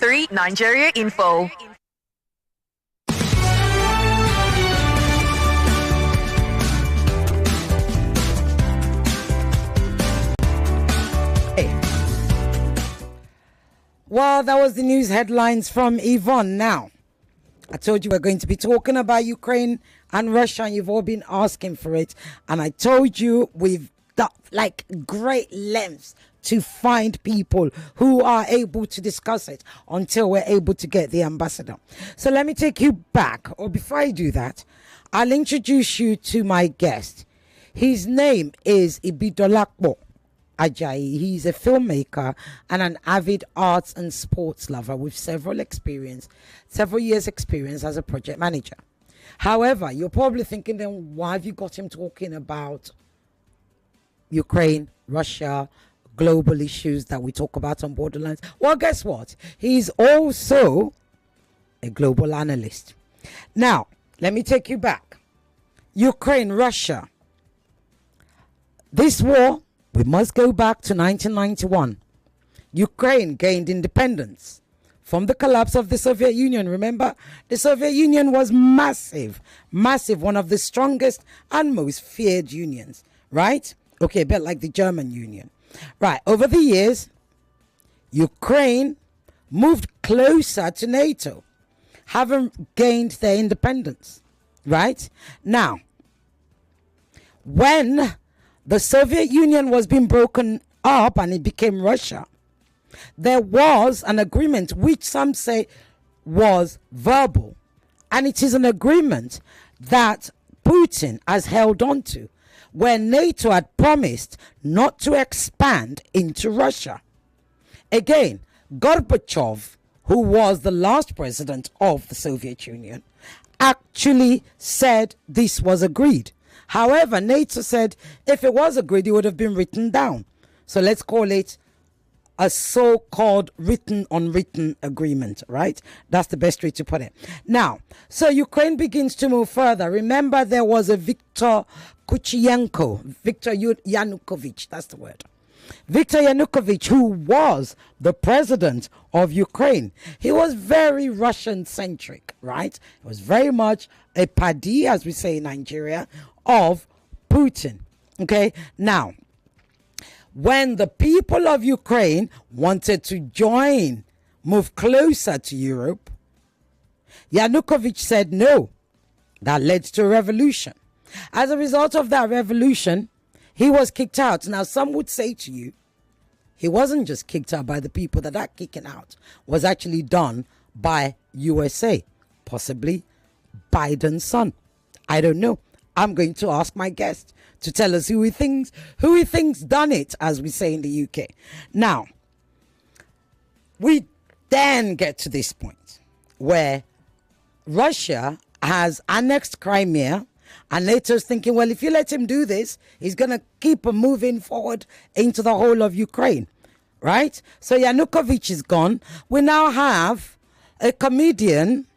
103 Nigeria Info. Well, that was the news headlines from Yvonne. Now, I told you we're going to be talking about Ukraine and Russia, and you've all been asking for it. And I told you we've got like great lengths to find people who are able to discuss it until we're able to get the ambassador. So let me take you back. Or before I do that, I'll introduce you to my guest. His name is Ibidolapo Ajayi. He's a filmmaker and an avid arts and sports lover with several years experience as a project manager. However, you're probably thinking, then why have you got him talking about Ukraine, Russia, global issues that we talk about on Borderlands? Well, guess what? He's also a global analyst. Now, let me take you back. Ukraine, Russia. This war, we must go back to 1991. Ukraine gained independence from the collapse of the Soviet Union. Remember, the Soviet Union was massive, one of the strongest and most feared unions, right? Okay, a bit like the German Union. Right, over the years, Ukraine moved closer to NATO, having gained their independence, right? Now, when the Soviet Union was being broken up and it became Russia, there was an agreement which some say was verbal. And it is an agreement that Putin has held on to, where NATO had promised not to expand into Russia. Again, Gorbachev, who was the last president of the Soviet Union, actually said this was agreed. However, NATO said if it was agreed, it would have been written down. So let's call it a so-called unwritten agreement, right? That's the best way to put it. Now, so Ukraine begins to move further. Remember, there was a Viktor Yanukovych, that's the word. Viktor Yanukovych, who was the president of Ukraine. He was very Russian-centric, right? It was very much a paddy, as we say in Nigeria, of Putin. Okay, now, when the people of Ukraine wanted to move closer to Europe, Yanukovych said no. That led to a revolution. As a result of that revolution, he was kicked out. Now, some would say to you, he wasn't just kicked out by the people. That kicking out was actually done by USA, possibly Biden's son. I don't know. I'm going to ask my guest to tell us who he thinks done it, as we say in the UK. Now, we then get to this point where Russia has annexed Crimea, and NATO's thinking, well, if you let him do this, he's going to keep moving forward into the whole of Ukraine, right? So Yanukovych is gone. We now have a comedian.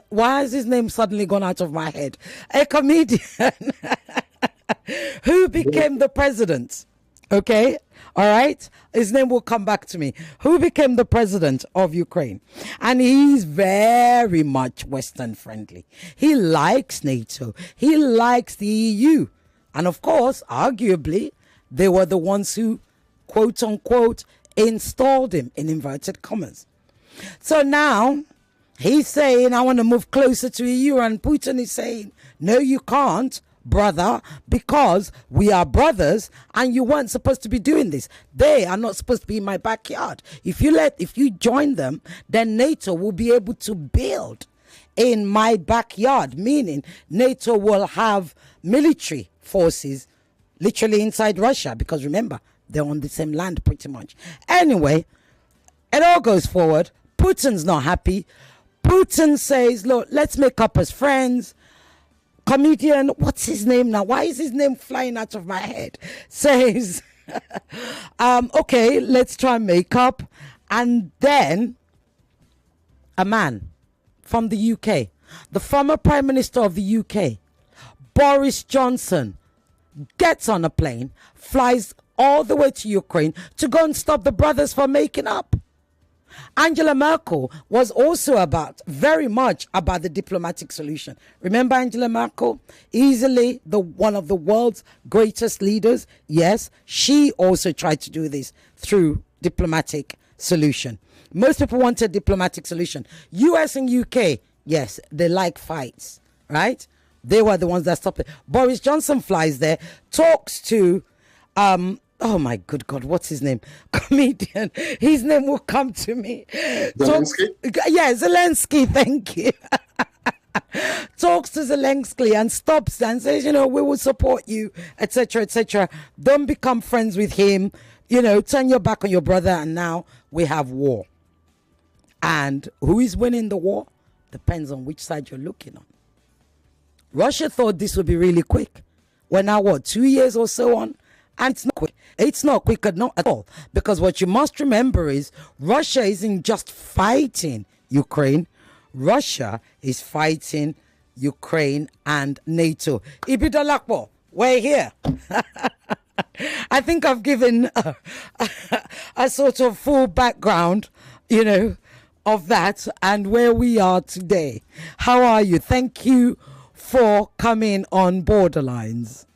Why has his name suddenly gone out of my head? A comedian who became the president. Okay? All right? His name will come back to me. Who became the president of Ukraine. And he's very much Western friendly. He likes NATO. He likes the EU. And of course, arguably, they were the ones who, quote unquote, installed him, in inverted commas. So now, he's saying, I want to move closer to EU, and Putin is saying, no, you can't, brother, because we are brothers, and you weren't supposed to be doing this. They are not supposed to be in my backyard. If you join them, then NATO will be able to build in my backyard, meaning NATO will have military forces literally inside Russia, because remember, they're on the same land pretty much. Anyway, it all goes forward. Putin's not happy. Putin says, look, let's make up as friends. Comedian, what's his name now? Why is his name flying out of my head? Says, okay, let's try and make up. And then a man from the UK, the former Prime Minister of the UK, Boris Johnson, gets on a plane, flies all the way to Ukraine to go and stop the brothers from making up. Angela Merkel was also very much about the diplomatic solution. Remember Angela Merkel? Easily one of the world's greatest leaders. Yes, she also tried to do this through diplomatic solution. Most people want a diplomatic solution. US and UK, yes, they like fights, right? They were the ones that stopped it. Boris Johnson flies there, talks to oh my good God, what's his name? Comedian. His name will come to me. Zelensky? Yeah, Zelensky, thank you. Talks to Zelensky and stops and says, we will support you, etc., etc. Don't become friends with him. Turn your back on your brother, and now we have war. And who is winning the war? Depends on which side you're looking on. Russia thought this would be really quick. We're now, 2 years or so on? And it's not quick. It's not quick, not at all. Because what you must remember is Russia isn't just fighting Ukraine. Russia is fighting Ukraine and NATO. Ibidolapo, we're here. I think I've given a sort of full background, of that and where we are today. How are you? Thank you for coming on Borderlines.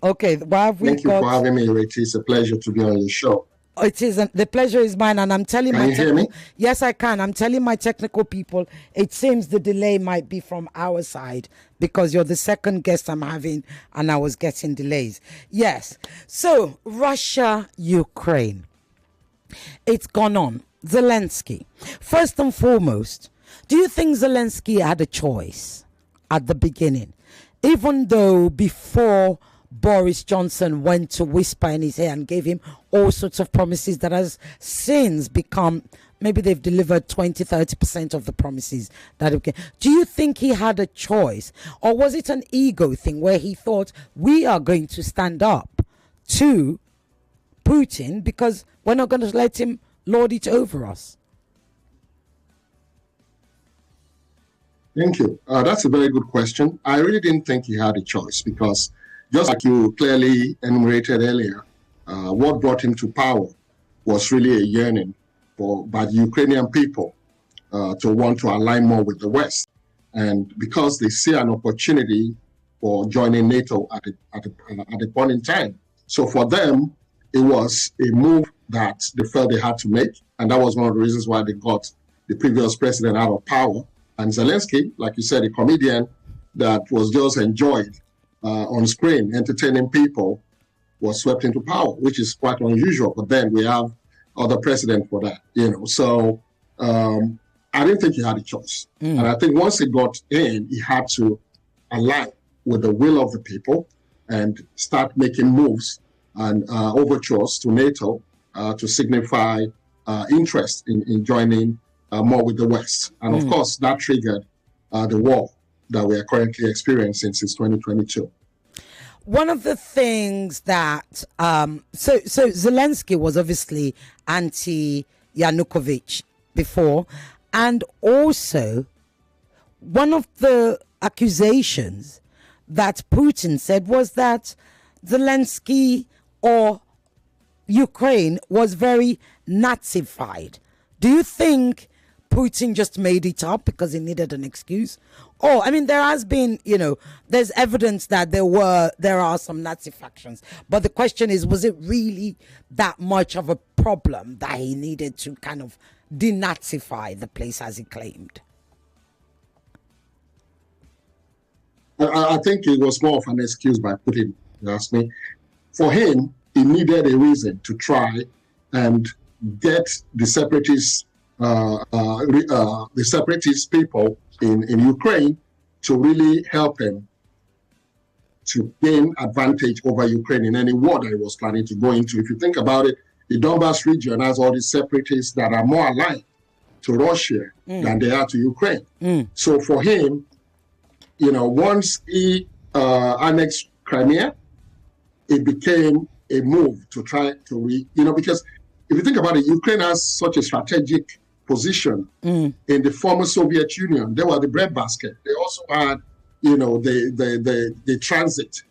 Okay, what have we got? Thank you for having me, Ireti. It's a pleasure to be on your show. It isn't. The pleasure is mine, and I'm telling Can you hear me? Yes, I can. I'm telling my technical people, it seems the delay might be from our side because you're the second guest I'm having, and I was getting delays. Yes. So, Russia, Ukraine. It's gone on. Zelensky. First and foremost, do you think Zelensky had a choice at the beginning? Even though before Boris Johnson went to whisper in his ear and gave him all sorts of promises that has since become, maybe they've delivered 20-30% of the promises that okay. Do you think he had a choice, or was it an ego thing where he thought we are going to stand up to Putin because we're not going to let him lord it over us? Thank you. That's a very good question. I really didn't think he had a choice because, just like you clearly enumerated earlier, what brought him to power was really a yearning by the Ukrainian people to want to align more with the West. And because they see an opportunity for joining NATO at a point in time. So for them, it was a move that they felt they had to make. And that was one of the reasons why they got the previous president out of power. And Zelensky, like you said, a comedian that was just enjoyed on screen, entertaining people, was swept into power, which is quite unusual. But then we have other precedent for that, So I didn't think he had a choice. And I think once he got in, he had to align with the will of the people and start making moves and overtures to NATO to signify interest in joining more with the West. And of course, that triggered the war that we are currently experiencing since 2022. One of the things that, so Zelensky was obviously anti-Yanukovych before, and also one of the accusations that Putin said was that Zelensky or Ukraine was very Nazified. Do you think Putin just made it up because he needed an excuse? Or, I mean, there has been, there's evidence that there are some Nazi factions. But the question is, was it really that much of a problem that he needed to kind of denazify the place as he claimed? I think it was more of an excuse by Putin, you ask me. For him, he needed a reason to try and get the separatist people in Ukraine to really help him to gain advantage over Ukraine in any war that he was planning to go into. If you think about it, the Donbas region has all these separatists that are more aligned to Russia than they are to Ukraine. So for him, once he annexed Crimea, it became a move to try to because if you think about it, Ukraine has such a strategic position in the former Soviet Union. They were the breadbasket. They also had, the transit,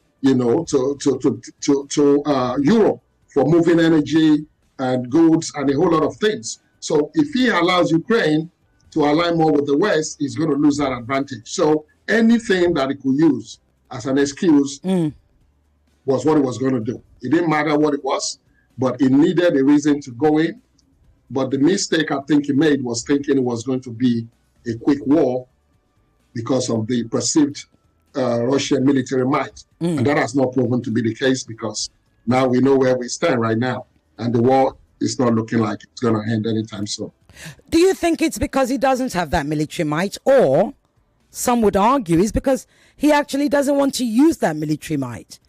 to Europe for moving energy and goods and a whole lot of things. So if he allows Ukraine to align more with the West, he's going to lose that advantage. So anything that he could use as an excuse was what he was going to do. It didn't matter what it was, but he needed a reason to go in. But the mistake I think he made was thinking it was going to be a quick war because of the perceived Russian military might. And that has not proven to be the case, because now we know where we stand right now. And the war is not looking like it's going to end anytime soon. Do you think it's because he doesn't have that military might, or some would argue is because he actually doesn't want to use that military might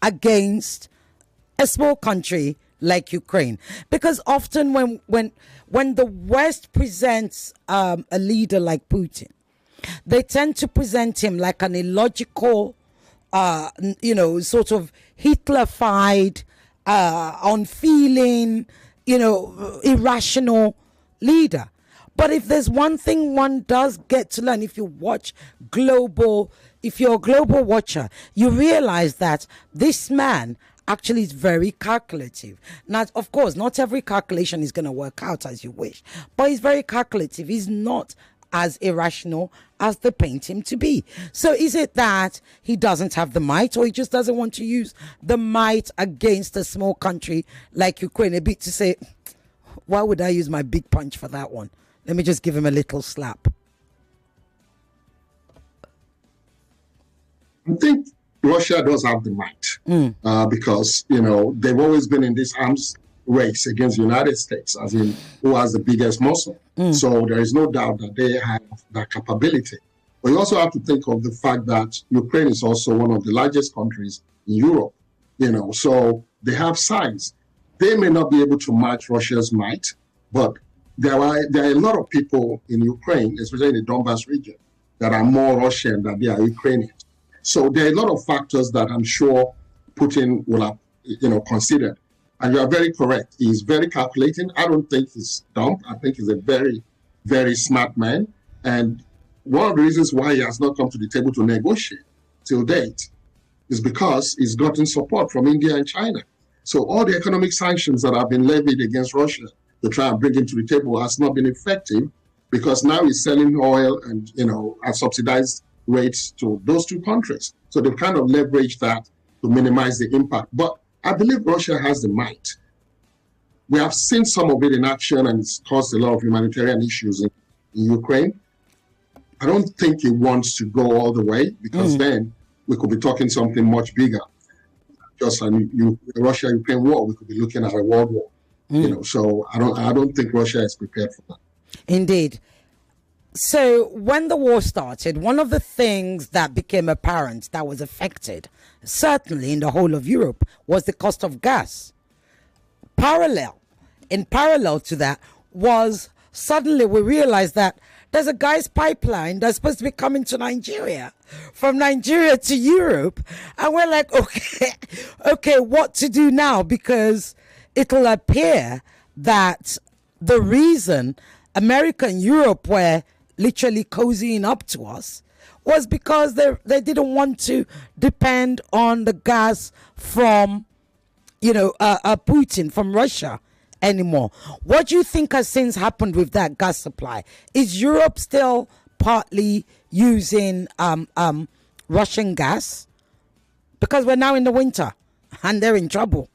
against a small country like Ukraine? Because often when the West presents a leader like Putin, they tend to present him like an illogical, sort of Hitler-fied, unfeeling, irrational leader. But if there's one thing one does get to learn, if you're a global watcher, you realize that this man actually is very calculative. Now, of course, not every calculation is going to work out as you wish, but he's very calculative. He's not as irrational as they paint him to be. So is it that he doesn't have the might, or he just doesn't want to use the might against a small country like Ukraine? A bit to say, why would I use my big punch for that one? Let me just give him a little slap. I think Russia does have the might because, they've always been in this arms race against the United States, as in who has the biggest muscle. So there is no doubt that they have that capability. But you also have to think of the fact that Ukraine is also one of the largest countries in Europe, so they have size. They may not be able to match Russia's might, but there are a lot of people in Ukraine, especially in the Donbas region, that are more Russian than they are Ukrainian. So there are a lot of factors that I'm sure Putin will have, considered. And you are very correct. He's very calculating. I don't think he's dumb. I think he's a very, very smart man. And one of the reasons why he has not come to the table to negotiate till date is because he's gotten support from India and China. So all the economic sanctions that have been levied against Russia to try and bring him to the table has not been effective, because now he's selling oil and, at subsidized rates to those two countries. So they've kind of leveraged that to minimize the impact. But I believe Russia has the might. We have seen some of it in action, and it's caused a lot of humanitarian issues in Ukraine. I don't think it wants to go all the way, because then we could be talking something much bigger. Just a Russia-Ukraine war, we could be looking at a world war. So I don't think Russia is prepared for that. Indeed. So when the war started, one of the things that became apparent that was affected, certainly in the whole of Europe, was the cost of gas. In parallel to that was suddenly we realized that there's a gas pipeline that's supposed to be coming to Nigeria, from Nigeria to Europe. And we're like, okay, what to do now? Because it'll appear that the reason America and Europe were literally cozying up to us was because they didn't want to depend on the gas from, Putin, from Russia anymore. What do you think has since happened with that gas supply? Is Europe still partly using Russian gas? Because we're now in the winter and they're in trouble.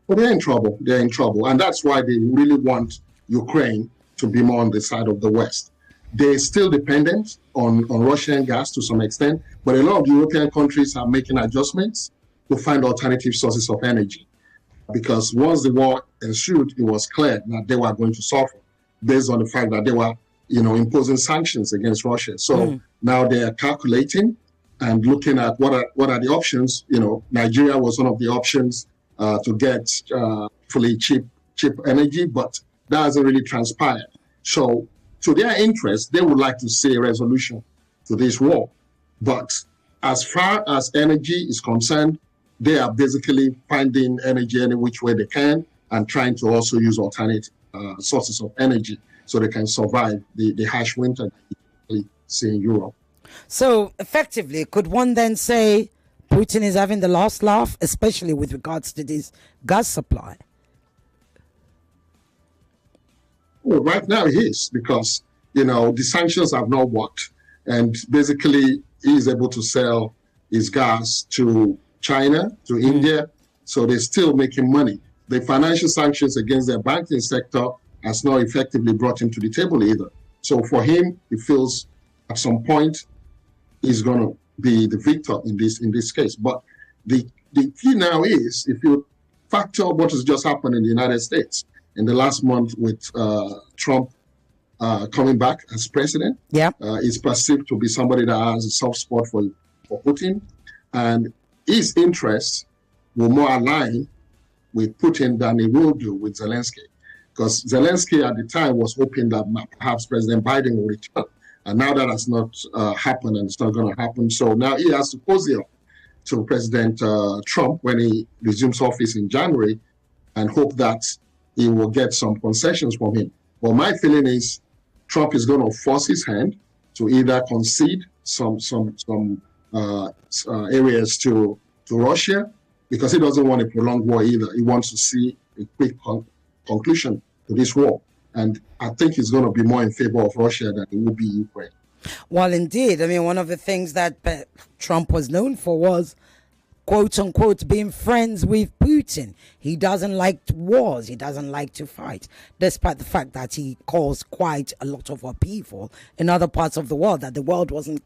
Well, they're in trouble. They're in trouble. And that's why they really want Ukraine to be more on the side of the West. They're still dependent on Russian gas to some extent, but a lot of European countries are making adjustments to find alternative sources of energy. Because once the war ensued, it was clear that they were going to suffer based on the fact that they were, imposing sanctions against Russia. So now they are calculating and looking at what are the options. Nigeria was one of the options to get fully cheap energy, but that hasn't really transpired. So to their interest, they would like to see a resolution to this war. But as far as energy is concerned, they are basically finding energy any which way they can and trying to also use alternate sources of energy so they can survive the harsh winter that we see in Europe. So effectively, could one then say Putin is having the last laugh, especially with regards to this gas supply. Well, right now he is, because, the sanctions have not worked. And basically, he is able to sell his gas to China, to India. So they're still making money. The financial sanctions against their banking sector has not effectively brought him to the table either. So for him, he feels at some point he's going to be the victor in this case. But the key now is, if you factor what has just happened in the United States in the last month with Trump coming back as president, is perceived to be somebody that has a soft spot for Putin, and his interests will more align with Putin than he will do with Zelensky. Because Zelensky at the time was hoping that perhaps President Biden will return. And now that has not happened, and it's not going to happen. So now he has to cozy up to President Trump when he resumes office in January, and hope that he will get some concessions from him. But my feeling is Trump is going to force his hand to either concede some areas to Russia, because he doesn't want a prolonged war either. He wants to see a quick conclusion to this war. And I think it's going to be more in favor of Russia than it will be Ukraine. Well, indeed. I mean, one of the things that Trump was known for was, quote unquote, being friends with Putin. He doesn't like wars. He doesn't like to fight, despite the fact that he caused quite a lot of upheaval in other parts of the world that the world wasn't,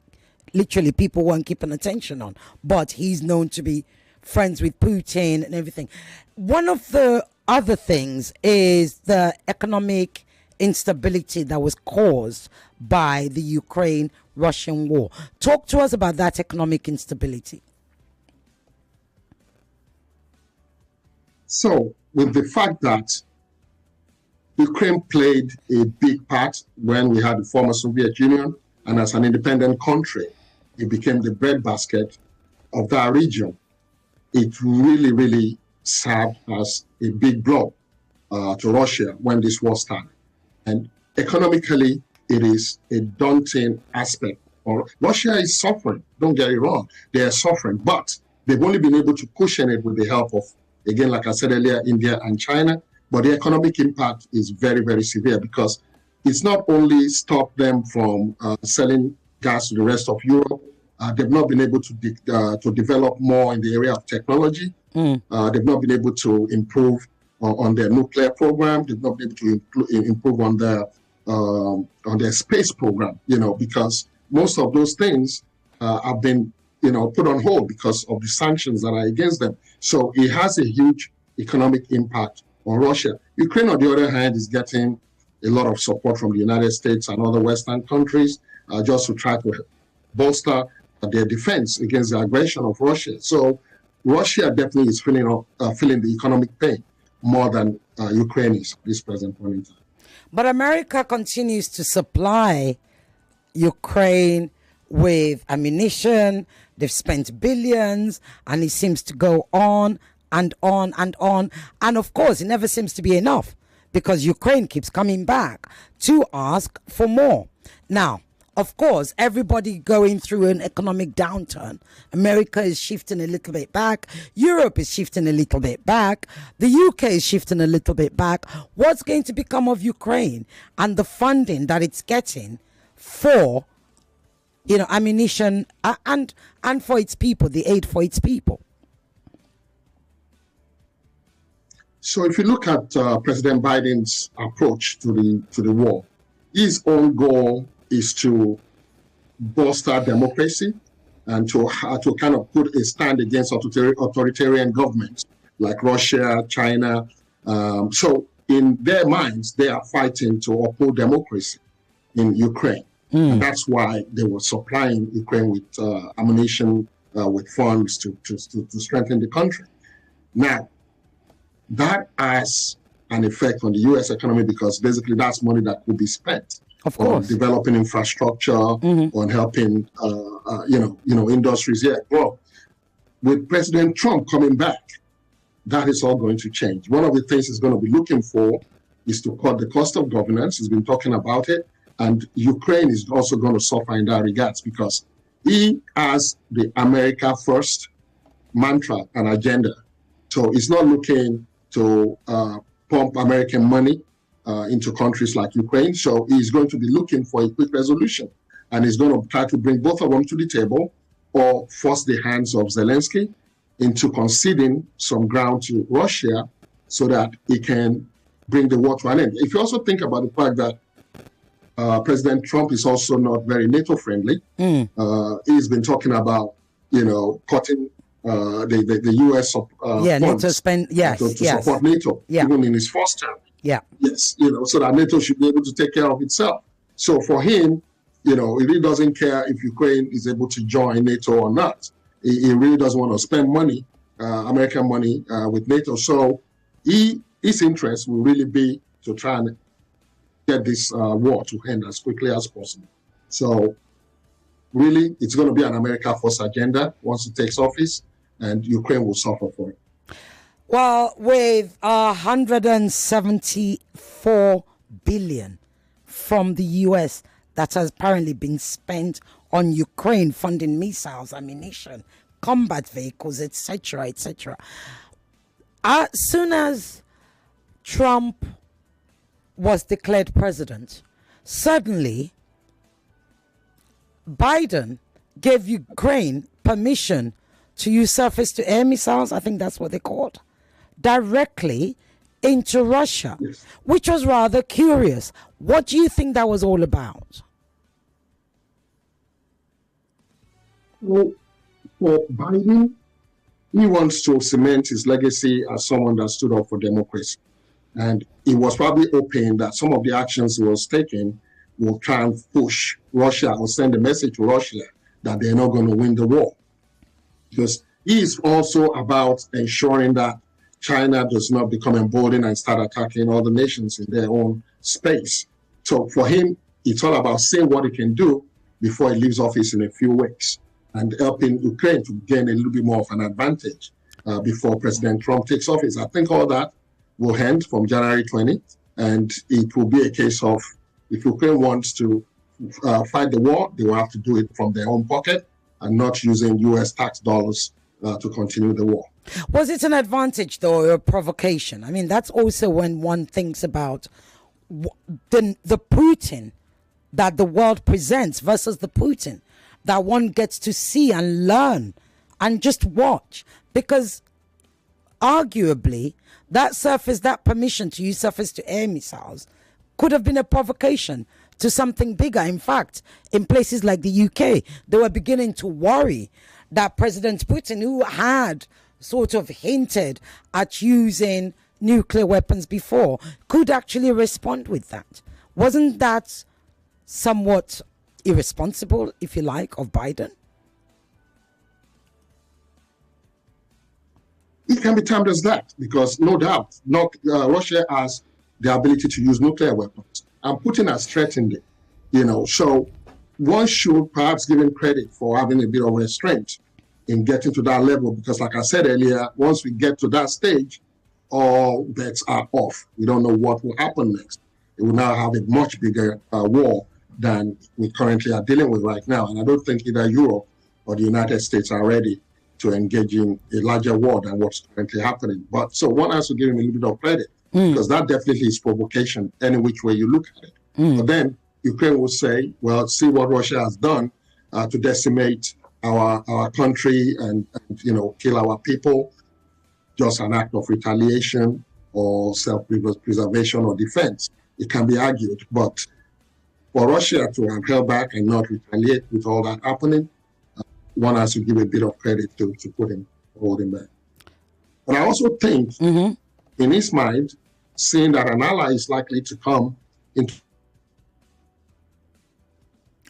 literally, people weren't keeping attention on. But he's known to be friends with Putin and everything. One of the other things is the economic instability that was caused by the Ukraine-Russian war. Talk to us about that economic instability. So, with the fact that Ukraine played a big part when we had the former Soviet Union, and as an independent country, it became the breadbasket of that region. It really, really served as a big blow to Russia when this war started. And economically, it is a daunting aspect. Russia is suffering, don't get it wrong. They are suffering, but they've only been able to cushion it with the help of, again, like I said earlier, India and China. But the economic impact is very, very severe, because it's not only stopped them from selling gas to the rest of Europe. They've not been able to develop more in the area of technology. They've not been able to improve on their nuclear program. They've not been able to improve on their space program. Because most of those things have been put on hold because of the sanctions that are against them. So it has a huge economic impact on Russia. Ukraine, on the other hand, is getting a lot of support from the United States and other Western countries just to try to bolster their defense against the aggression of Russia. So Russia definitely is feeling the economic pain more than Ukraine is at this present point in time. But America continues to supply Ukraine with ammunition. They've spent billions, and it seems to go on and on and on. And of course, it never seems to be enough, because Ukraine keeps coming back to ask for more. Now, of course, everybody going through an economic downturn. America is shifting a little bit back. Europe is shifting a little bit back. The UK is shifting a little bit back. What's going to become of Ukraine and the funding that it's getting for, ammunition and for its people, the aid for its people? So if you look at President Biden's approach to the war, his own goal is to bolster democracy and to kind of put a stand against authoritarian governments like Russia, China. So in their minds, they are fighting to uphold democracy in Ukraine. And that's why they were supplying Ukraine with ammunition, with funds to strengthen the country. Now, that has an effect on the U.S. economy, because basically that's money that could be spent on developing infrastructure, on helping, industries grow. With President Trump coming back, that is all going to change. One of the things he's going to be looking for is to cut the cost of governance. He's been talking about it. And Ukraine is also going to suffer in that regards, because he has the America First mantra and agenda. So he's not looking to pump American money into countries like Ukraine. So he's going to be looking for a quick resolution. And he's going to try to bring both of them to the table or force the hands of Zelensky into conceding some ground to Russia so that he can bring the war to an end. If you also think about the fact that President Trump is also not very NATO-friendly, he's been talking about, cutting the U.S. funds NATO spend, to support NATO, even in his first term. Yeah. Yes, so that NATO should be able to take care of itself. So for him, he really doesn't care if Ukraine is able to join NATO or not. He really doesn't want to spend money, American money, with NATO. So his interest will really be to try and get this war to end as quickly as possible. So really, it's going to be an America First agenda once he takes office, and Ukraine will suffer for it. Well, with 174 billion from the U.S. that has apparently been spent on Ukraine funding missiles, ammunition, combat vehicles, etc., etc. As soon as Trump was declared president, suddenly Biden gave Ukraine permission to use surface-to-air missiles, I think that's what they're called, directly into Russia, Yes. which was rather curious. What do you think that was all about? Well, for Biden, he wants to cement his legacy as someone that stood up for democracy. And he was probably hoping that some of the actions he was taking will try and push Russia or send a message to Russia that they're not going to win the war. Because he is also about ensuring that China does not become emboldened and start attacking other nations in their own space. So for him, it's all about seeing what he can do before he leaves office in a few weeks and helping Ukraine to gain a little bit more of an advantage before President Trump takes office. I think all that will end from January 20th, and it will be a case of if Ukraine wants to fight the war, they will have to do it from their own pocket and not using U.S. tax dollars to continue the war. Was it an advantage, though, or a provocation? I mean, that's also when one thinks about the Putin that the world presents versus the Putin that one gets to see and learn and just watch. Because arguably, that permission to use surface-to-air missiles could have been a provocation to something bigger. In fact, in places like the UK, they were beginning to worry that President Putin, who had sort of hinted at using nuclear weapons before, could actually respond with that. Wasn't that somewhat irresponsible, if you like, of Biden? It can be termed as that because no doubt Russia has the ability to use nuclear weapons, and Putin has threatened it. So one should perhaps give him credit for having a bit of restraint in getting to that level, because like I said earlier, once we get to that stage, all bets are off. We don't know what will happen next. It will now have a much bigger war than we currently are dealing with right now. And I don't think either Europe or the United States are ready to engage in a larger war than what's currently happening. But so one has to give him a little bit of credit, because that definitely is provocation any which way you look at it. But then Ukraine will say, well, see what Russia has done to decimate our country and kill our people, just an act of retaliation or self-preservation or defense. It can be argued, but for Russia to have held back and not retaliate with all that happening, one has to give a bit of credit to Putin for holding back. But I also think, in his mind, seeing that an ally is likely to come into...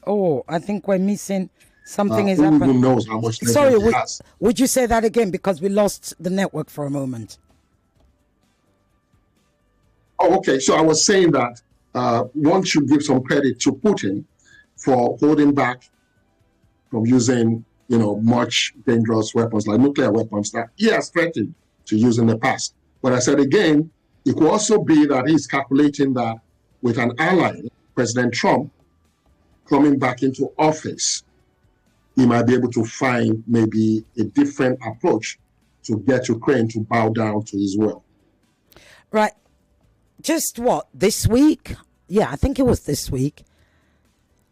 Oh, I think we're missing something is who happening. even knows how much Sorry, he has. would you say that again? Because we lost the network for a moment. Oh, okay. So I was saying that one should give some credit to Putin for holding back from using, much dangerous weapons like nuclear weapons that he has threatened to use in the past. But I said again, it could also be that he's calculating that with an ally, President Trump, coming back into office, he might be able to find maybe a different approach to get Ukraine to bow down to his will. Right. Just what, this week? Yeah, I think it was this week.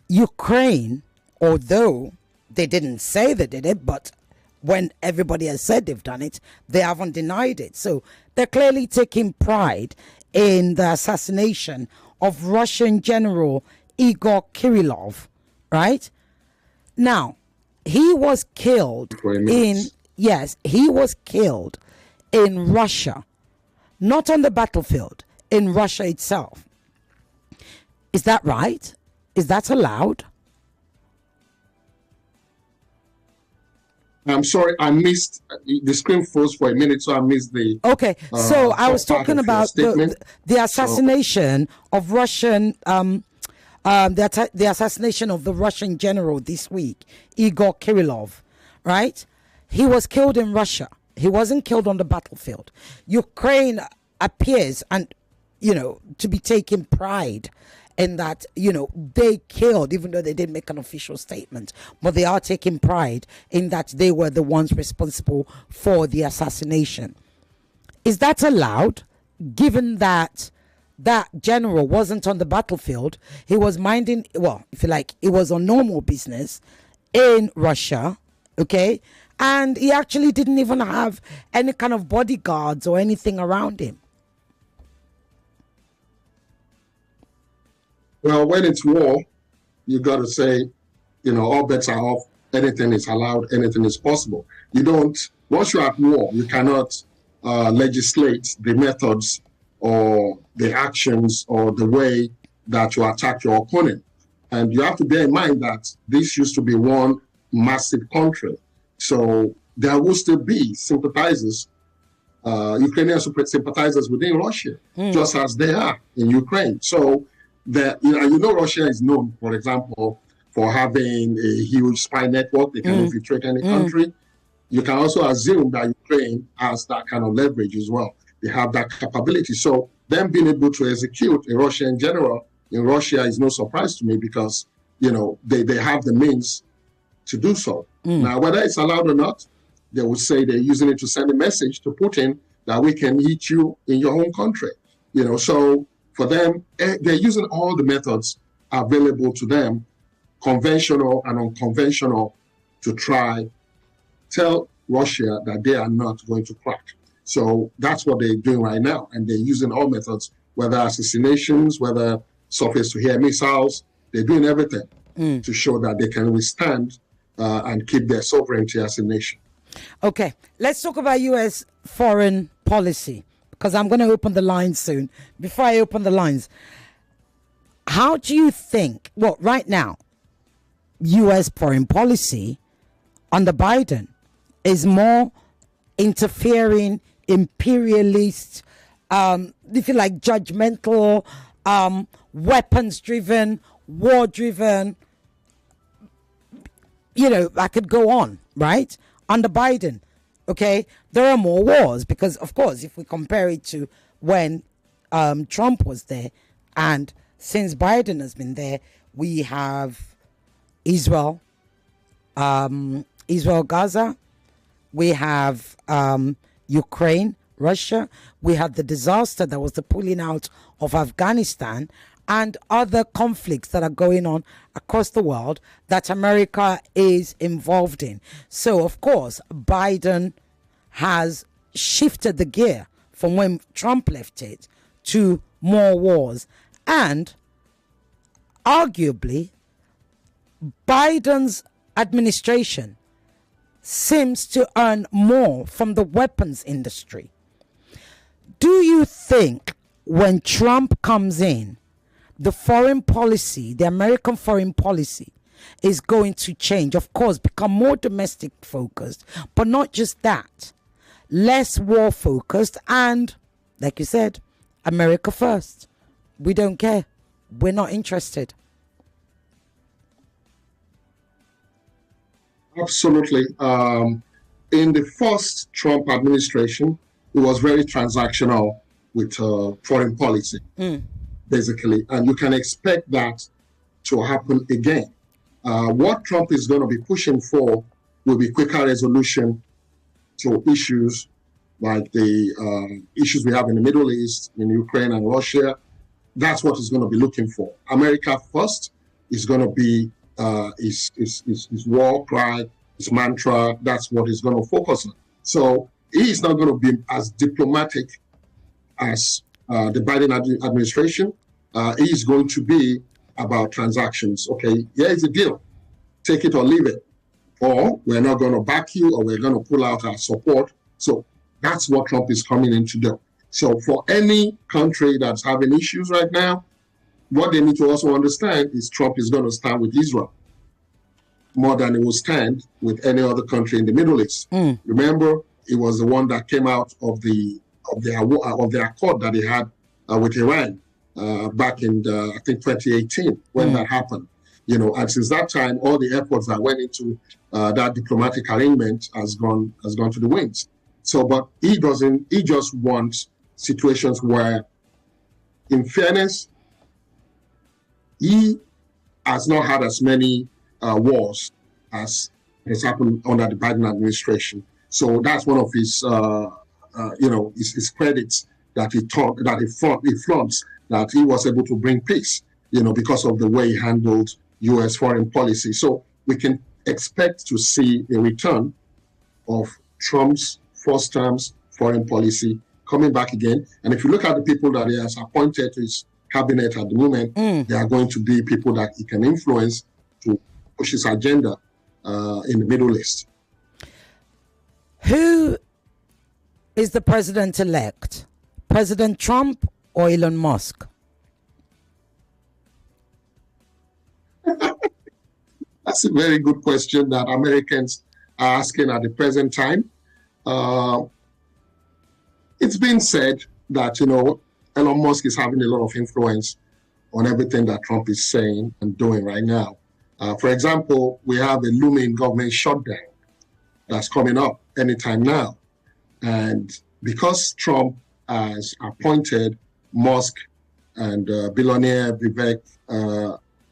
Ukraine, although they didn't say they did it, but when everybody has said they've done it, they haven't denied it. So they're clearly taking pride in the assassination of Russian General Igor Kirillov, right? Now, he was killed he was killed in Russia, not on the battlefield, in Russia itself. Is that right? Is that allowed? I'm sorry, I missed, the screen froze for a minute, so I missed the... Okay, so I was talking about the assassination of Russian, the assassination of the Russian general this week, Igor Kirillov, right? He was killed in Russia. He wasn't killed on the battlefield. Ukraine appears, and to be taking pride in that, they killed, even though they didn't make an official statement, but they are taking pride in that they were the ones responsible for the assassination. Is that allowed, given that that general wasn't on the battlefield? He was minding, well, if you like, it was on normal business in Russia, okay? And he actually didn't even have any kind of bodyguards or anything around him. Well, when it's war, you got to say, all bets are off. Anything is allowed. Anything is possible. You don't, once you're at war, you cannot legislate the methods or the actions or the way that you attack your opponent. And you have to bear in mind that this used to be one massive country. So there will still be sympathizers, Ukrainian sympathizers within Russia, just as they are in Ukraine. So Russia is known, for example, for having a huge spy network. They can infiltrate any country. You can also assume that Ukraine has that kind of leverage as well. They have that capability. So them being able to execute a Russian general in Russia is no surprise to me, because, they have the means to do so. Now, whether it's allowed or not, they would say they're using it to send a message to Putin that we can eat you in your own country. So for them, they're using all the methods available to them, conventional and unconventional, to tell Russia that they are not going to crack. So that's what they're doing right now. And they're using all methods, whether assassinations, whether surface-to-air missiles. They're doing everything to show that they can withstand and keep their sovereignty as a nation. Okay, let's talk about U.S. foreign policy, because I'm going to open the lines soon. Before I open the lines, how do you think, well, right now, U.S. foreign policy under Biden is more interfering, imperialist, if you like, judgmental, weapons-driven, war-driven, I could go on, right? Under Biden, okay, there are more wars because, of course, if we compare it to when Trump was there and since Biden has been there, we have Israel, Gaza, we have Ukraine, Russia, we have the disaster that was the pulling out of Afghanistan, and other conflicts that are going on across the world that America is involved in. So, of course, Biden has shifted the gear from when Trump left it to more wars. And arguably, Biden's administration seems to earn more from the weapons industry. Do you think when Trump comes in, the foreign policy, the American foreign policy, is going to change? Of course, become more domestic focused, but not just that. Less war focused and, like you said, America first. We don't care. We're not interested. Absolutely. In the first Trump administration, it was very transactional with foreign policy. Basically, and you can expect that to happen again. What Trump is going to be pushing for will be quicker resolution to issues like the issues we have in the Middle East, in Ukraine and Russia. That's what he's going to be looking for. America first is going to be his war cry, his mantra. That's what he's going to focus on. So he is not going to be as diplomatic as the Biden administration. He is going to be about transactions. Okay, here is the deal. Take it or leave it. Or we're not going to back you, or we're going to pull out our support. So that's what Trump is coming in to do. So for any country that's having issues right now, what they need to also understand is Trump is going to stand with Israel more than he will stand with any other country in the Middle East. Remember, it was the one that came out of the accord that he had with Iran back in I think 2018 when that happened. You know, and since that time, all the efforts that went into that diplomatic arrangement has gone to the winds. So, but he doesn't. He just wants situations where, in fairness, he has not had as many wars as has happened under the Biden administration. So that's one of his, his credits that he flaunts, that he was able to bring peace, because of the way he handled U.S. foreign policy. So we can expect to see a return of Trump's first term's foreign policy coming back again. And if you look at the people that he has appointed to his cabinet at the moment, they are going to be people that he can influence to push his agenda in the Middle East. Who is the president-elect? President Trump or Elon Musk? That's a very good question that Americans are asking at the present time. It's been said that, Elon Musk is having a lot of influence on everything that Trump is saying and doing right now. For example, we have a looming government shutdown that's coming up anytime now. And because Trump has appointed Musk and billionaire Vivek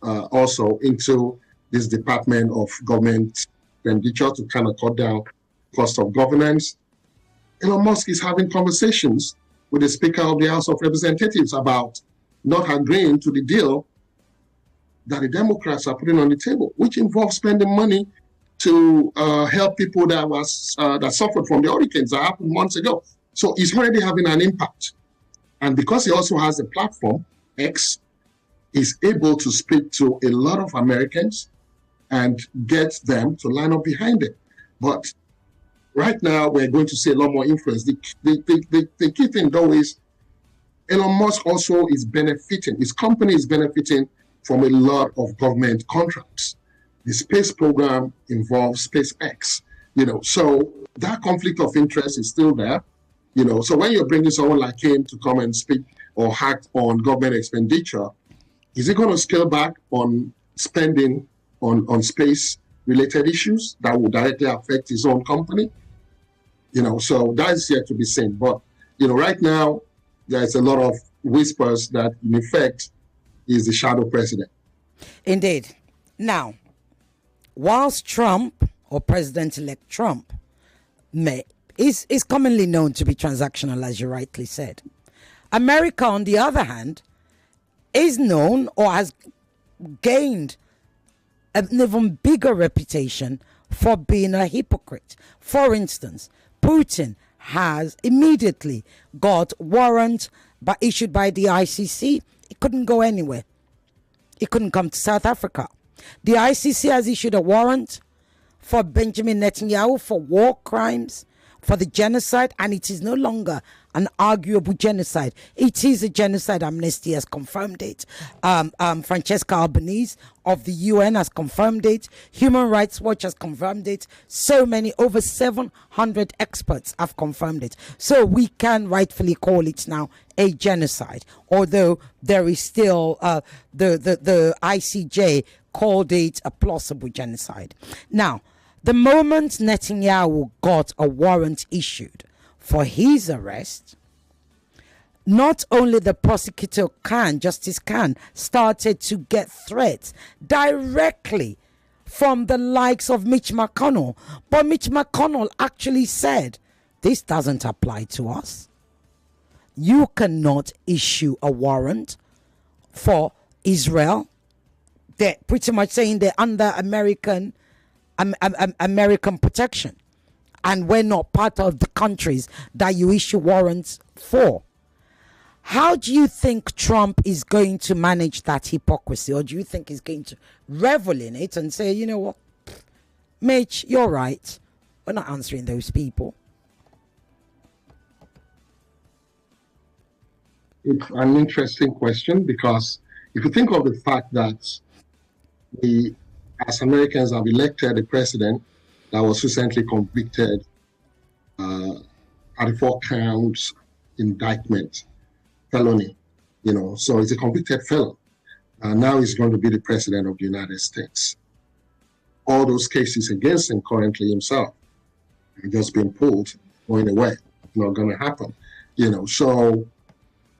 also into this Department of Government Expenditure to kind of cut down cost of governance, Elon Musk is having conversations with the Speaker of the House of Representatives about not agreeing to the deal that the Democrats are putting on the table, which involves spending money to help people that suffered from the hurricanes that happened months ago. So he's already having an impact. And because he also has a platform, X, he's able to speak to a lot of Americans and get them to line up behind him. But right now, we're going to see a lot more influence. The key thing, though, is Elon Musk also is benefiting. His company is benefiting from a lot of government contracts. The space program involves SpaceX, so that conflict of interest is still there, So when you're bringing someone like him to come and speak or hack on government expenditure, is he going to scale back on spending on space-related issues that will directly affect his own company? So that is yet to be seen. But, right now, there's a lot of whispers that, in effect, is the shadow president. Indeed. Now, whilst Trump, or President-elect Trump, is commonly known to be transactional, as you rightly said, America, on the other hand, is known or has gained an even bigger reputation for being a hypocrite. For instance, Putin has immediately got warrant issued by the ICC. He couldn't go anywhere. He couldn't come to South Africa. The ICC has issued a warrant for Benjamin Netanyahu for war crimes, for the genocide, and it is no longer an arguable genocide. It is a genocide. Amnesty has confirmed it. Francesca Albanese of the UN has confirmed it. Human Rights Watch has confirmed it. So many, over 700 experts have confirmed it. So we can rightfully call it now a genocide, although there is still the ICJ called it a plausible genocide. Now, the moment Netanyahu got a warrant issued for his arrest, not only the prosecutor Justice Khan, started to get threats directly from the likes of Mitch McConnell. But Mitch McConnell actually said, this doesn't apply to us. You cannot issue a warrant for Israel. They're pretty much saying they're under American protection. And we're not part of the countries that you issue warrants for. How do you think Trump is going to manage that hypocrisy? Or do you think he's going to revel in it and say, you know what, Mitch, you're right. We're not answering those people. It's an interesting question, because if you think of the fact that we, as Americans, have elected a president that was recently convicted 34 counts indictment, felony, so he's a convicted felon. Now he's going to be the president of the United States. All those cases against him currently himself have just been pulled, going away. It's not going to happen, So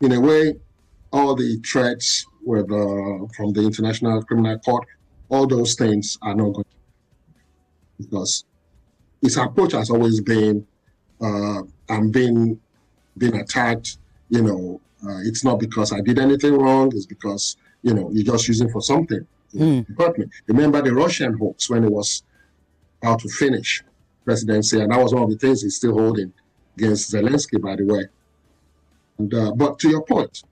in a way, all the threats from the International Criminal Court, all those things are not going to happen, because his approach has always been, I'm being attacked, it's not because I did anything wrong, it's because, you're just using for something. Hurt me. Remember the Russian hoax when it was about to finish presidency, and that was one of the things he's still holding against Zelensky, by the way. And, but to your point,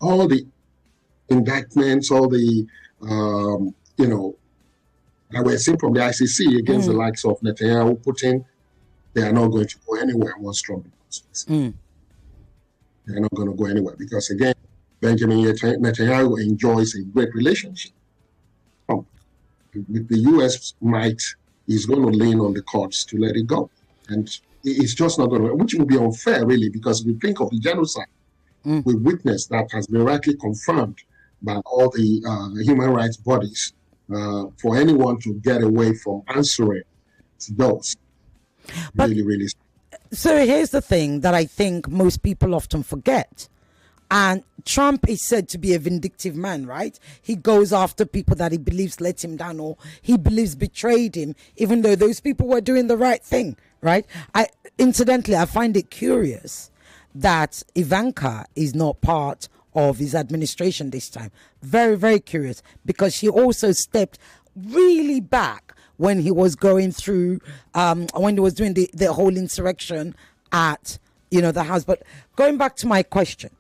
all the indictments, all the, that we're seeing from the ICC against the likes of Netanyahu, Putin, they are not going to go anywhere once Trump becomes president. They're not going to go anywhere because, again, Benjamin Netanyahu enjoys a great relationship. With the U.S. might, is going to lean on the courts to let it go. And it's just not going to, which would be unfair, really, because if we think of the genocide we witnessed that has been rightly confirmed by all the human rights bodies, for anyone to get away from answering to those. But, really. So here's the thing that I think most people often forget. And Trump is said to be a vindictive man, right? He goes after people that he believes let him down or he believes betrayed him, even though those people were doing the right thing, right? Incidentally, I find it curious that Ivanka is not part of his administration this time. Very, very curious, because she also stepped really back when he was going through, when he was doing the whole insurrection at, the House. But going back to my question,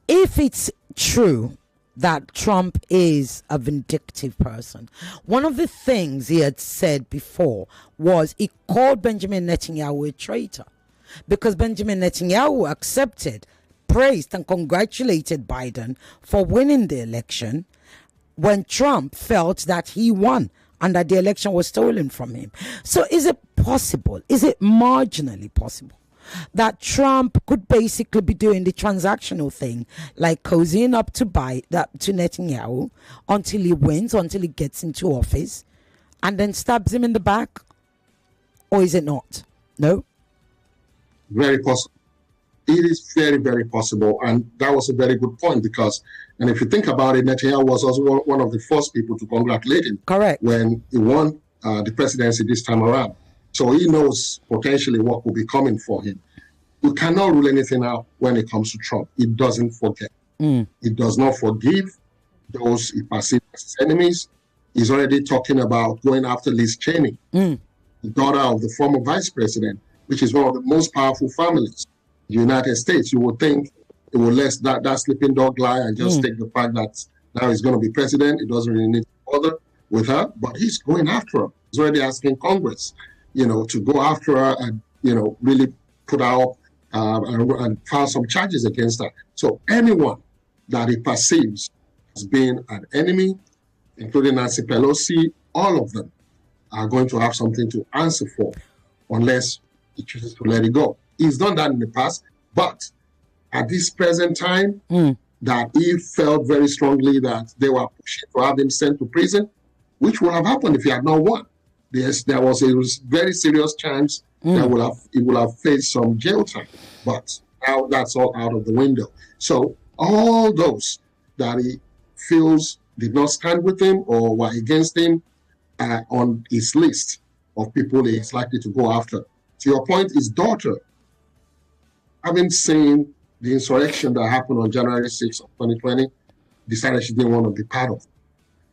if it's true that Trump is a vindictive person, one of the things he had said before was he called Benjamin Netanyahu a traitor, because Benjamin Netanyahu accepted, praised and congratulated Biden for winning the election when Trump felt that he won and that the election was stolen from him. So is it possible, is it marginally possible, that Trump could basically be doing the transactional thing, like cozying up to Netanyahu until he wins, until he gets into office, and then stabs him in the back? Or is it not? No? Very possible. It is very, very possible. And that was a very good point, because, and if you think about it, Netanyahu was also one of the first people to congratulate him. Correct. When he won the presidency this time around. So he knows potentially what will be coming for him. You cannot rule anything out when it comes to Trump. He doesn't forget. He does not forgive those he perceives as his enemies. He's already talking about going after Liz Cheney, the daughter of the former vice president, which is one of the most powerful families in the United States. You would think it will let that sleeping dog lie and just take the fact that now he's going to be president. He doesn't really need to bother with her, but he's going after her. He's already asking Congress, to go after her and, really put her up and file some charges against her. So anyone that he perceives as being an enemy, including Nancy Pelosi, all of them are going to have something to answer for unless he chooses to let it go. He's done that in the past, but at this present time, that he felt very strongly that they were pushing to have him sent to prison, which would have happened if he had not won. There was a very serious chance that he will have faced some jail time. But now that's all out of the window. So all those that he feels did not stand with him or were against him on his list of people he is likely to go after. To your point, his daughter, having seen the insurrection that happened on January 6th of 2020, decided she didn't want to be part of it.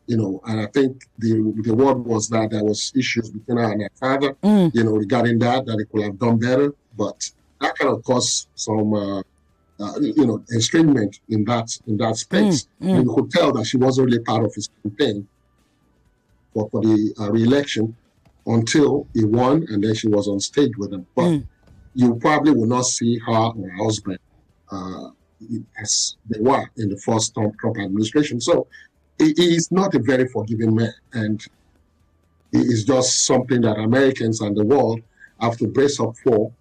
And I think the word was that there was issues between her and her father, regarding that they could have done better. But that kind of caused some, estrangement in that space. And you could tell that she wasn't really part of his campaign for the re-election until he won, and then she was on stage with him. But you probably will not see her or her husband as they were in the first Trump administration. So he is not a very forgiving man, and it is just something that Americans and the world have to brace up for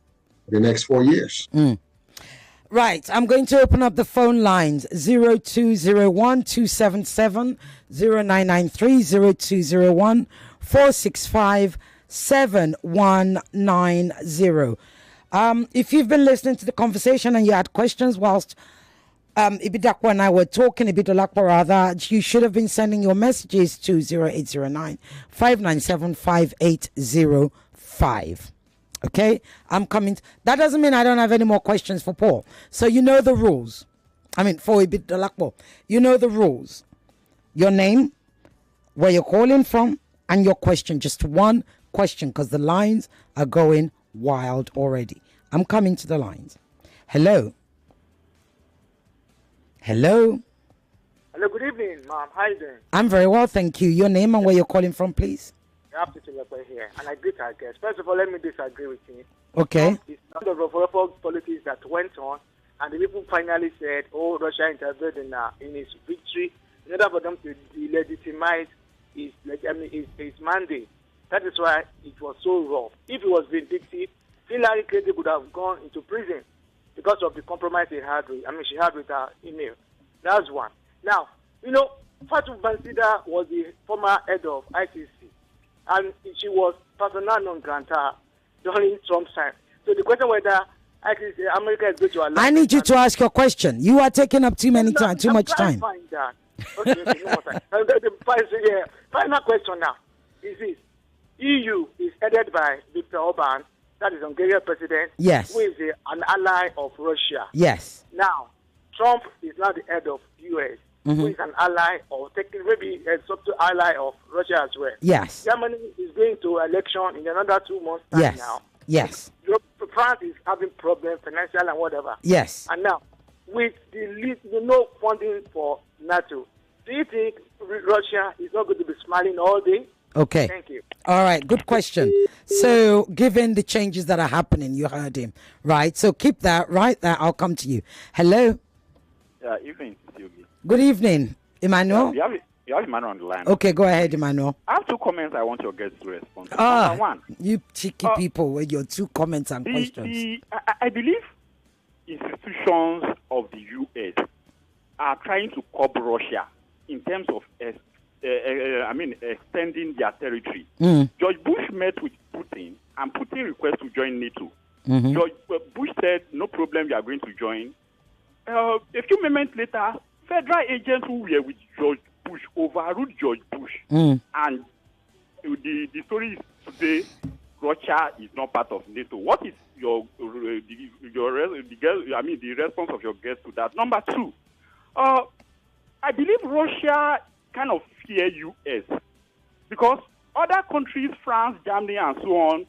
the next 4 years. Right, I'm going to open up the phone lines 0201 277 0993 0201 465 7190. If you've been listening to the conversation and you had questions whilst Ibidolapo and I were talking, Ibidolapo rather, you should have been sending your messages to 0809 597 5805. Okay, I'm coming. That doesn't mean I don't have any more questions for Paul. So you know the rules. I mean, for Ibidolapo, you know the rules. Your name, where you're calling from, and your question. Just one question, because the lines are going wild already. I'm coming to the lines. Hello. Hello. Hello, good evening, ma'am. How are you doing? I'm very well, thank you. Your name and where you're calling from, please. Ibidolapo here, and I greet our guests. First of all, let me disagree with you. Okay. It's not the revolving politics that went on, and the people finally said, "Oh, Russia intervened in his victory," in order for them to delegitimize his mandate. That is why it was so rough. If it was vindictive, Hillary Clinton would have gone into prison because of the compromise she had with her email. That's one. Now, Fatou Bensouda was the former head of ICC, and she was persona non grata during Trump's time. So the question whether America is going to allow... I need you to ask your question. You are taking up too much time. Okay, no more time. The final question now is this. EU is headed by Viktor Orban, that is Hungarian president, yes, who is an ally of Russia. Yes. Now, Trump is now the head of US, who is an ally or maybe a subtle ally of Russia as well. Yes. Germany is going to election in another 2 months' time now. Yes. France is having problems, financial and whatever. Yes. And now, with the no funding for NATO, do you think Russia is not going to be smiling all day? Okay. Thank you. All right. Good question. So, given the changes that are happening, you heard him, right? So, keep that right there. I'll come to you. Hello. Evening, Yogi. Good evening, Emmanuel. You have Emmanuel on the line. Okay, go ahead, Emmanuel. I have 2 comments I want your guests to respond to. Number one. You cheeky people with your 2 comments and questions. I believe institutions of the U.S. are trying to curb Russia in terms of extending their territory. George Bush met with Putin, and Putin requested to join NATO. George Bush said, "No problem, you are going to join." A few moments later, federal agents who were with George Bush overruled George Bush, and the story is today Russia is not part of NATO. What is the response of your guest to that? Number 2, I believe Russia kind of fear U.S. because other countries, France, Germany, and so on,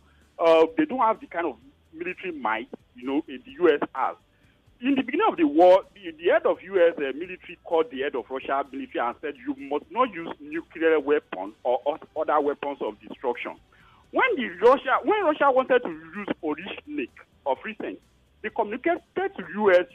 they don't have the kind of military might, the U.S. has. In the beginning of the war, the head of U.S. military called the head of Russia military and said, "You must not use nuclear weapons or other weapons of destruction." When Russia wanted to use Orishnik of recent, they communicated to U.S.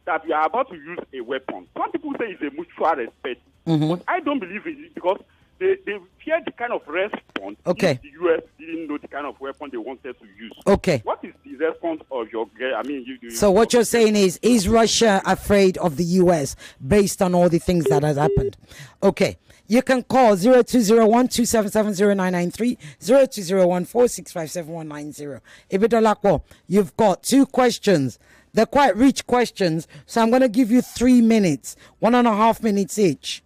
that we are about to use a weapon. Some people say it's a mutual respect, but I don't believe it because they fear the kind of response if the U.S. didn't know the kind of weapon they wanted to use. Okay. What is the response of your... So what you're saying is Russia afraid of the U.S. based on all the things that has happened? Okay. You can call 0201 277 0993 0201 465 7190. Ibidolapo, you've got 2 questions. They're quite rich questions, so I'm going to give you 3 minutes, 1.5 minutes each.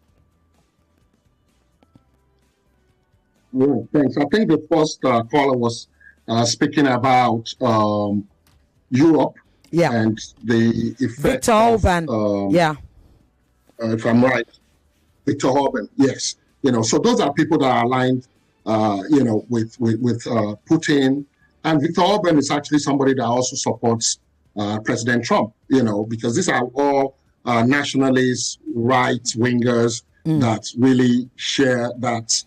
Yeah, thanks. I think the first caller was speaking about Europe Yeah. and the effect Victor of, Orban. Yeah. if I'm right, Victor Orban. Yes, so those are people that are aligned, with Putin, and Victor Orban is actually somebody that also supports President Trump. Because these are all nationalists, right wingers that really share that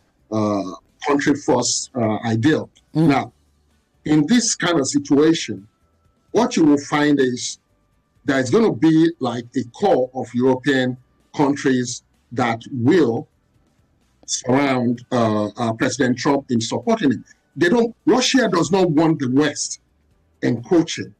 country first ideal. Now, in this kind of situation, what you will find is there's going to be like a core of European countries that will surround President Trump in supporting him. Russia does not want the West encroaching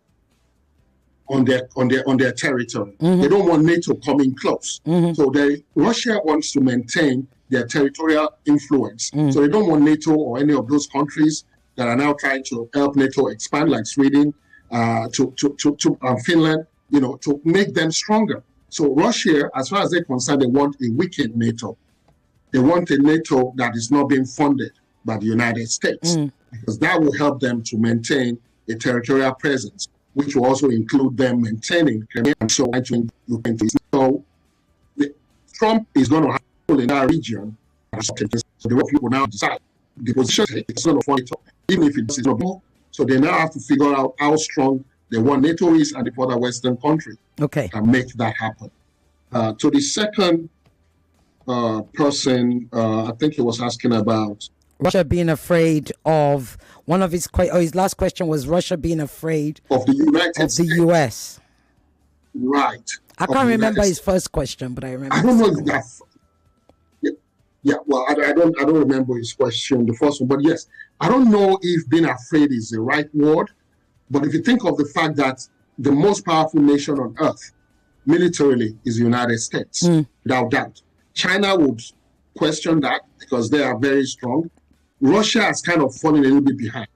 on their territory. They don't want NATO coming close. So Russia wants to maintain their territorial influence. So they don't want NATO or any of those countries that are now trying to help NATO expand, like Sweden, to Finland, to make them stronger. So Russia, as far as they're concerned, they want a weakened NATO. They want a NATO that is not being funded by the United States, because that will help them to maintain a territorial presence, which will also include them maintaining Crimea and so on. So Trump is going to have people in that region. So the people now decide the position is going to fund NATO, even if it's not. So they now have to figure out how strong they want NATO is and the other Western country and make that happen. To the second person, I think he was asking about Russia being afraid of one of his last question was Russia being afraid of the United States. US. Right. I can't remember his first question, but I remember. I don't know if that. Yeah. Well, I don't remember his question, the first one, but yes, I don't know if being afraid is the right word. But if you think of the fact that the most powerful nation on earth, militarily, is the United States, without doubt. China would question that because they are very strong. Russia has kind of fallen a little bit behind.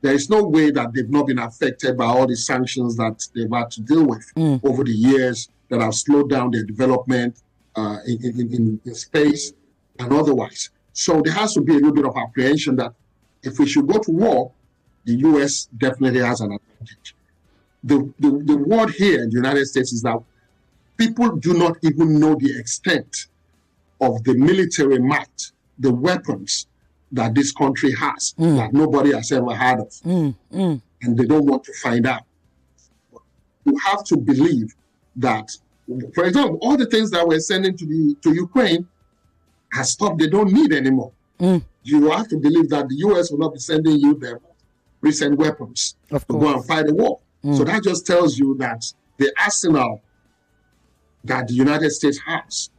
There is no way that they've not been affected by all the sanctions that they've had to deal with over the years that have slowed down their development in space and otherwise. So there has to be a little bit of apprehension that if we should go to war, the U.S. definitely has an advantage. The word here in the United States is that people do not even know the extent of the military might, the weapons that this country has, that nobody has ever heard of. And they don't want to find out. You have to believe that, for example, all the things that we're sending to Ukraine has stopped. They don't need anymore. You have to believe that the U.S. will not be sending you their recent weapons to go and fight the war. So that just tells you that the arsenal that the United States has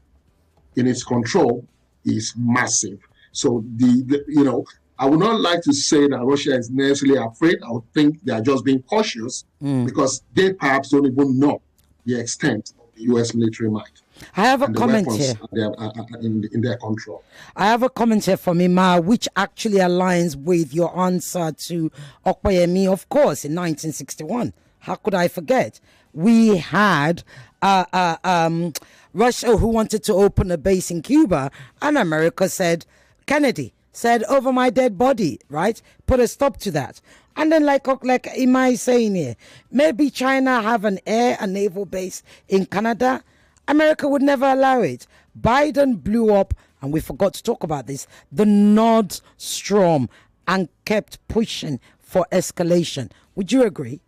in its control is massive. So I would not like to say that Russia is necessarily afraid. I would think they are just being cautious because they perhaps don't even know the extent of the U.S. military might. I have a comment here. In their control. I have a comment here from Ima, which actually aligns with your answer to Okoyemi. Of course, in 1961, how could I forget? We had Russia who wanted to open a base in Cuba, and America said, Kennedy said, over my dead body, right? Put a stop to that. And then like Ima is saying here, maybe China have a naval base in Canada. America would never allow it. Biden blew up, and we forgot to talk about this, the Nord Stream, and kept pushing for escalation. Would you agree?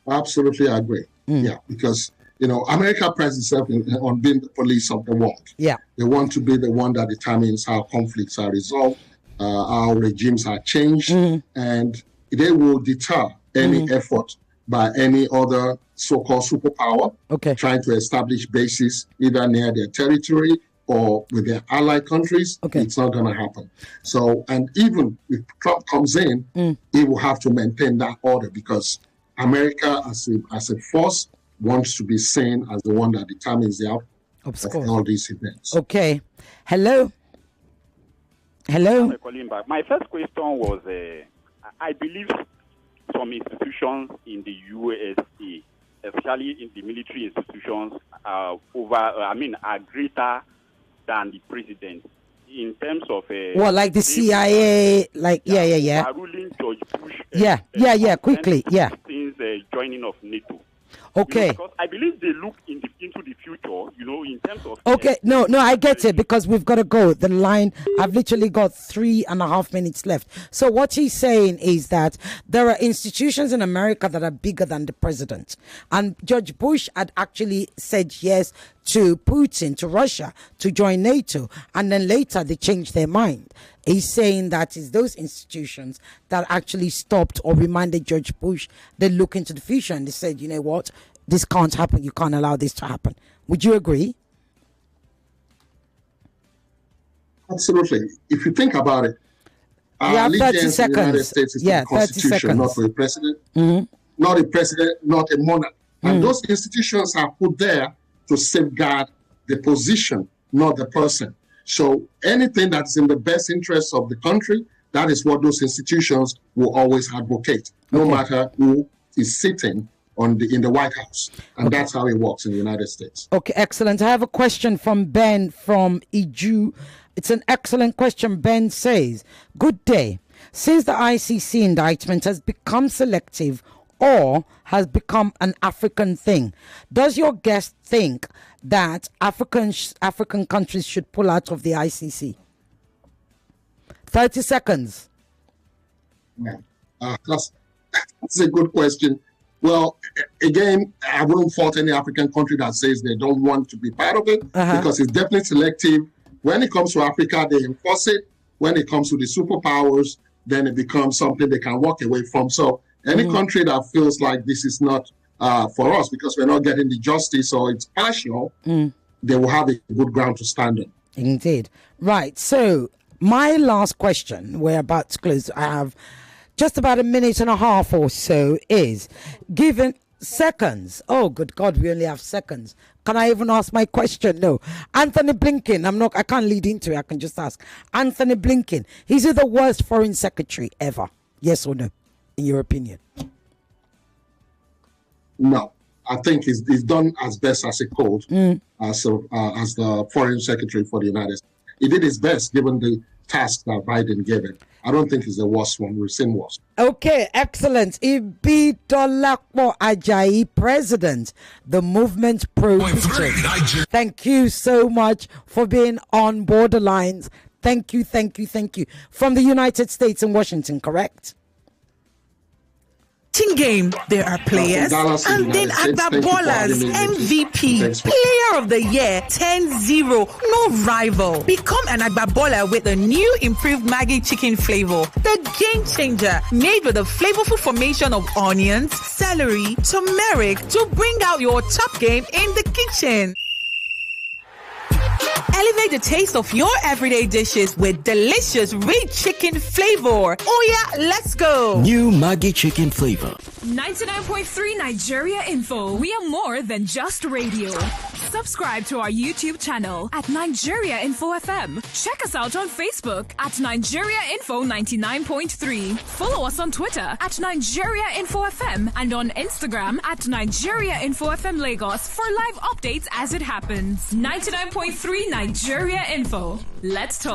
Absolutely, I agree. Yeah, because, America prides itself on being the police of the world. Yeah. They want to be the one that determines how conflicts are resolved, how regimes are changed, and they will deter any effort by any other so-called superpower trying to establish bases either near their territory or with their allied countries. It's not going to happen. So, and even if Trump comes in, he will have to maintain that order because America as a force wants to be seen as the one that determines the outcome of all these events. Okay. Hello? Hello? I'm calling back. My first question was, I believe some institutions in the USA, especially in the military institutions, are greater than the president. in terms of what, like the CIA, like yeah. ruling George Bush. Quickly, Since joining of NATO. Okay. Because I believe they look into the future, in terms of... Okay, no, I get it, because we've got to go. The line, I've literally got 3.5 minutes left. So what he's saying is that there are institutions in America that are bigger than the president. And George Bush had actually said yes to Putin, to Russia, to join NATO. And then later they changed their mind. He's saying that it's those institutions that actually stopped or reminded George Bush they look into the future, and they said, you know what, this can't happen. You can't allow this to happen. Would you agree? Absolutely. If you think about it, allegiance in the United States is to the Constitution, not for a president, not a president, not a monarch. And those institutions are put there to safeguard the position, not the person. So anything that's in the best interest of the country, that is what those institutions will always advocate, no matter who is sitting in the White House. And that's how it works in the United States. Okay, excellent. I have a question from Ben from Iju. It's an excellent question. Ben says, good day. Since the ICC indictment has become selective or has become an African thing, does your guest think that African countries should pull out of the ICC? 30 seconds. That's a good question. Well, again, I wouldn't fault any African country that says they don't want to be part of it, because it's definitely selective. When it comes to Africa, they enforce it. When it comes to the superpowers, then it becomes something they can walk away from. So any country that feels like this is not for us because we're not getting the justice or it's partial, they will have a good ground to stand on. Indeed. Right. So my last question, we're about to close. I have just about 1.5 minutes or so, is given seconds. Oh, good God, we only have seconds. Can I even ask my question? No. Anthony Blinken, I can't lead into it. I can just ask. Anthony Blinken, is he the worst foreign secretary ever? Yes or no, in your opinion? No. I think he's done as best as he could as the foreign secretary for the United States. He did his best given the task that Biden gave him. I don't think it's the worst one. We've seen worse. Okay, excellent. Ibidolapo Ajayi, President, the Movement Pro. Thank you so much for being on Borderlines. Thank you. From the United States in Washington, correct? Game, there are players and then Agbabolas, MVP, Player of the Year, 10-0, no rival. Become an Agbabola with the new improved Maggi chicken flavor, the game changer, made with a flavorful formation of onions, celery, turmeric to bring out your top game in the kitchen. Elevate the taste of your everyday dishes with delicious rich chicken flavor. Oh yeah, let's go. New Maggi chicken flavor. 99.3 Nigeria Info. We are more than just radio. Subscribe to our YouTube channel at Nigeria Info FM. Check us out on Facebook at Nigeria Info 99.3. Follow us on Twitter at Nigeria Info FM and on Instagram at Nigeria Info FM Lagos for live updates as it happens. 99.3 Nigeria Info. Let's talk.